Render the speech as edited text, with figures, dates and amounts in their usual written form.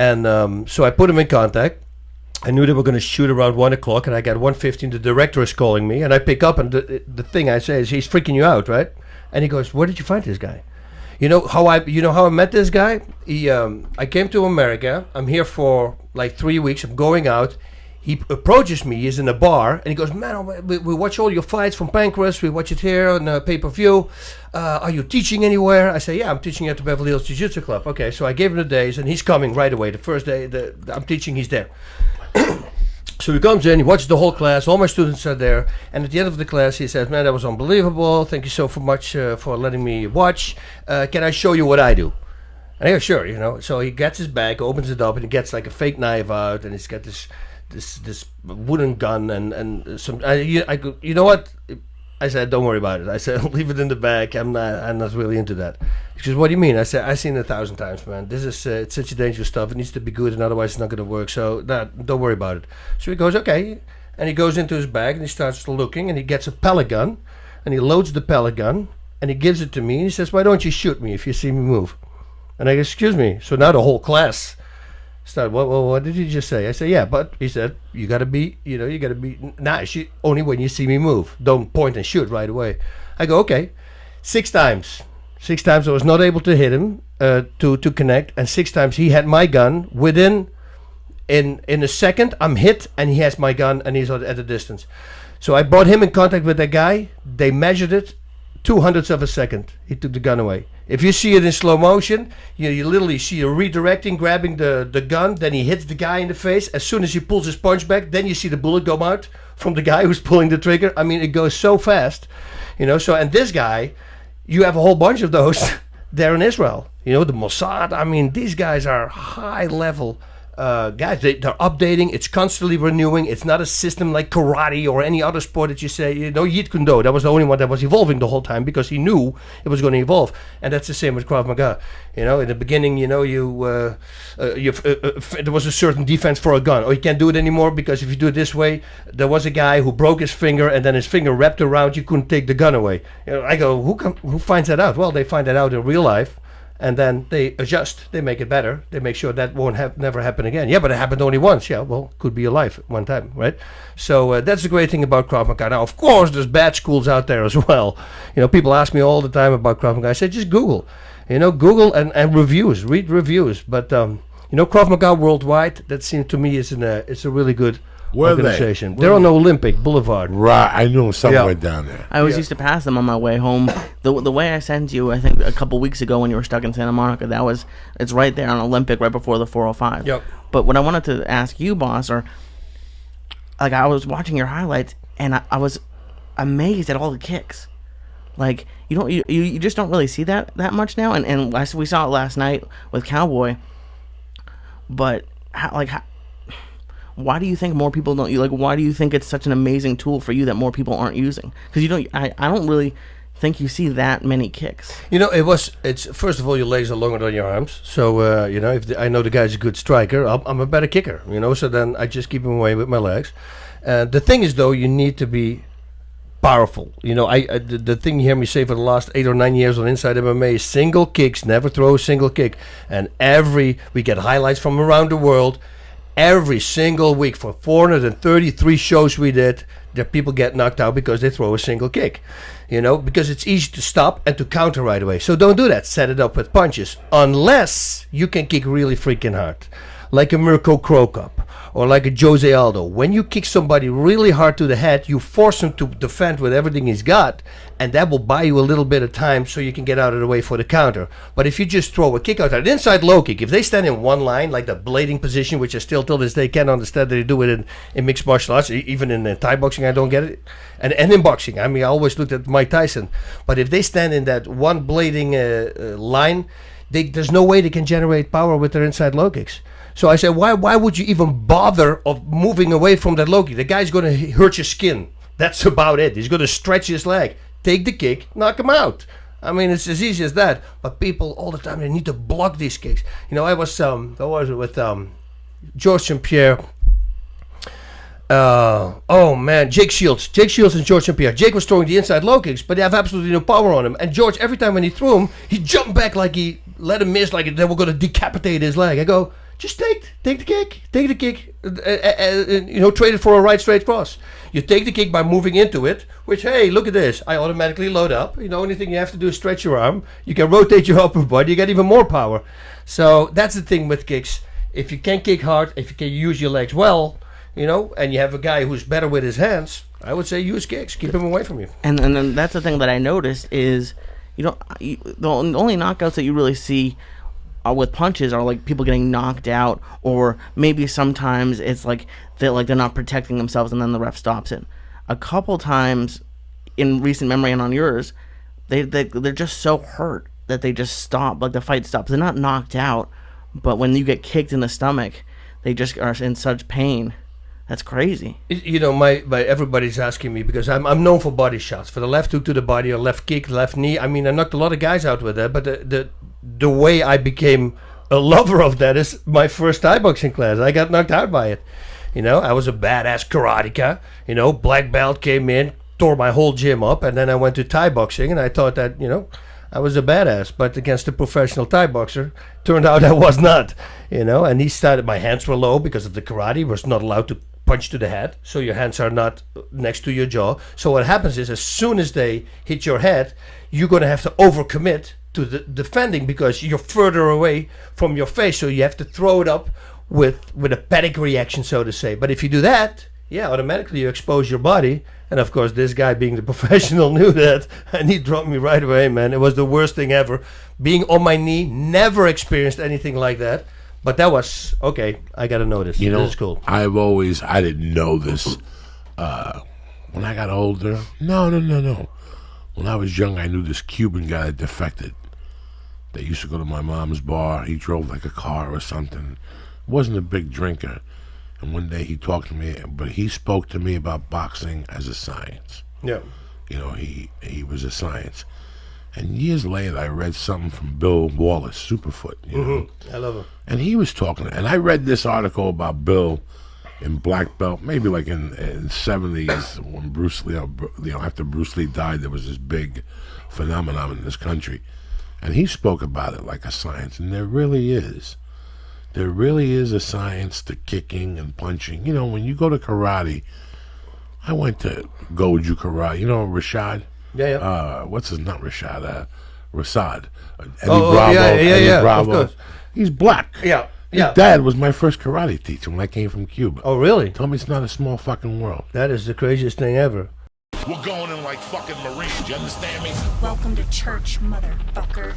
And so I put him in contact. I knew they were going to shoot around 1 o'clock, and I got 1:15. The director is calling me, and I pick up, and the thing I say is, he's freaking you out, right? And he goes, where did you find this guy? You know how I met this guy? I came to America. I'm here for like 3 weeks. I'm going out. He approaches me. He's in a bar, and he goes, man, we watch all your fights from Pancras. We watch it here on pay-per-view. Are you teaching anywhere? I say, yeah, I'm teaching at the Beverly Hills Jiu-Jitsu Club. Okay, so I gave him the days, and he's coming right away. The first day I'm teaching, he's there. So he comes in, he watches the whole class, all my students are there, and at the end of the class he says, man, that was unbelievable, thank you so much for letting me watch, can I show you what I do? And I go, sure, you know. So he gets his bag, opens it up, and he gets like a fake knife out, and he's got this wooden gun, and some, I go, you know what? I said, don't worry about it. I said, leave it in the bag, I'm not really into that. He says, what do you mean? I said, I've seen it 1,000 times, man. This is it's such a dangerous stuff. It needs to be good, and otherwise it's not going to work. So don't worry about it. So he goes, okay. And he goes into his bag, and he starts looking, and he gets a pellet gun, and he loads the pellet gun, and he gives it to me, and he says, why don't you shoot me if you see me move? And I go, excuse me. So now the whole class started, well, what did you just say? I said, yeah, but he said, you got to be nice. Only when you see me move. Don't point and shoot right away. I go, okay. 6 times. 6 times I was not able to hit him to connect, and 6 times he had my gun within in a second. I'm hit, and he has my gun, and he's at a distance. So I brought him in contact with that guy. They measured it 0.02 of a second. He took the gun away. If you see it in slow motion, you literally see a redirecting, grabbing the gun, then he hits the guy in the face. As soon as he pulls his punch back, then you see the bullet come out from the guy who's pulling the trigger. I mean, it goes so fast, you know. So, and this guy, you have a whole bunch of those there in Israel. You know, the Mossad. I mean, these guys are high level guys. They're updating. It's constantly renewing. It's not a system like karate or any other sport that you say, you know, Jeet Kune Do. That was the only one that was evolving the whole time because he knew it was going to evolve. And that's the same with Krav Maga. You know, in the beginning, you know, there was a certain defense for a gun. Oh, you can't do it anymore because if you do it this way, there was a guy who broke his finger and then his finger wrapped around. You couldn't take the gun away. You know, I go, who finds that out? Well, they find that out in real life. And then they adjust, they make it better, they make sure that won't never happen again. Yeah, but it happened only once. Yeah, well, could be your life one time, right? So that's the great thing about Krav Maga. Now, of course, there's bad schools out there as well. You know, people ask me all the time about Krav Maga. I say, just Google. You know, Google and reviews, read reviews. But, you know, Krav Maga worldwide, that seems to me it's a really good organization. They're on Olympic Boulevard. Right, I know somewhere down there. I always used to pass them on my way home. The way I sent you, I think a couple weeks ago when you were stuck in Santa Monica, it's right there on Olympic, right before the 405. Yep. But what I wanted to ask you, boss, like I was watching your highlights and I was amazed at all the kicks. Like you just don't really see that much now. And we saw it last night with Cowboy. But why do you think more people don't? Why do you think it's such an amazing tool for you that more people aren't using? Because I don't really think you see that many kicks. You know, it's first of all, your legs are longer than your arms. So you know, if I know the guy's a good striker, I'm a better kicker. You know, so then I just keep him away with my legs. The thing is, though, you need to be powerful. You know, the thing you hear me say for the last 8 or 9 years on Inside MMA is single kicks, never throw a single kick. And we get highlights from around the world. Every single week for 433 shows we did, there people get knocked out because they throw a single kick. You know, because it's easy to stop and to counter right away. So don't do that. Set it up with punches. Unless you can kick really freaking hard. Like a Mirko Krokop or like a Jose Aldo. When you kick somebody really hard to the head, you force him to defend with everything he's got, and that will buy you a little bit of time so you can get out of the way for the counter. But if you just throw a kick out there, an inside low kick, if they stand in one line, like the blading position, which I still till this day can't understand that they do it in mixed martial arts, even in Thai boxing, I don't get it. And in boxing, I mean, I always looked at Mike Tyson. But if they stand in that one blading line, there's no way they can generate power with their inside low kicks. So I said, why would you even bother of moving away from that low kick? The guy's going to hurt your skin. That's about it. He's going to stretch his leg. Take the kick, knock him out. I mean, it's as easy as that. But people all the time, they need to block these kicks. You know, I was with George St. Pierre. Oh man, Jake Shields and George St. Pierre. Jake was throwing the inside low kicks, but they have absolutely no power on him. And George, every time when he threw him, he jumped back like he let him miss, like they were going to decapitate his leg. I go, Just take the kick. Take the kick. Trade it for a right straight cross. You take the kick by moving into it, which, hey, look at this. I automatically load up. Only thing you have to do is stretch your arm. You can rotate your upper body. You get even more power. So that's the thing with kicks. If you can kick hard, if you can use your legs well, and you have a guy who's better with his hands, I would say use kicks. Keep him away from you. And then that's the thing that I noticed is, the only knockouts that you really see with punches are like people getting knocked out, or maybe sometimes it's like they're not protecting themselves and then the ref stops it. A couple times in recent memory and on yours, they're just so hurt that they just stop, like the fight stops. They're not knocked out, but when you get kicked in the stomach, they just are in such pain. That's crazy. My everybody's asking me, because I'm known for body shots, for the left hook to the body or left kick, left knee. I mean, I knocked a lot of guys out with that, but the way I became a lover of that is my first Thai boxing class. I got knocked out by it. I was a badass karateka. Black belt, came in, tore my whole gym up, and then I went to Thai boxing, and I thought that, I was a badass. But against a professional Thai boxer, turned out I was not. And he started, my hands were low because of the karate, was not allowed to punch to the head, so your hands are not next to your jaw. So what happens is, as soon as they hit your head, you're going to have to overcommit to the defending, because you're further away from your face, so you have to throw it up with a panic reaction, so to say. But if you do that, automatically you expose your body. And of course, this guy, being the professional, knew that, and he dropped me right away, man. It was the worst thing ever. Being on my knee, never experienced anything like that. But that was, okay, I got to know this. This is cool. I didn't know this when I got older. No. When I was young, I knew this Cuban guy that defected. They used to go to my mom's bar. He drove like a car or something. Wasn't a big drinker. And one day he talked to me, but he spoke to me about boxing as a science. Yeah. He was a science. And years later, I read something from Bill Wallace, Superfoot. I love him. And he was talking, and I read this article about Bill in black belt, maybe like in the 70s when Bruce Lee, after Bruce Lee died, there was this big phenomenon in this country. And he spoke about it like a science, and there really is. There really is a science to kicking and punching. When you go to karate, I went to Goju Karate. Rashad? Yeah. What's his, not Rashad, Rasad. Eddie Bravo. Of course. He's black. Yeah. His dad was my first karate teacher when I came from Cuba. Oh, really? Told me it's not a small fucking world. That is the craziest thing ever. We're going in like fucking Marines, you understand me? Welcome to church, motherfucker.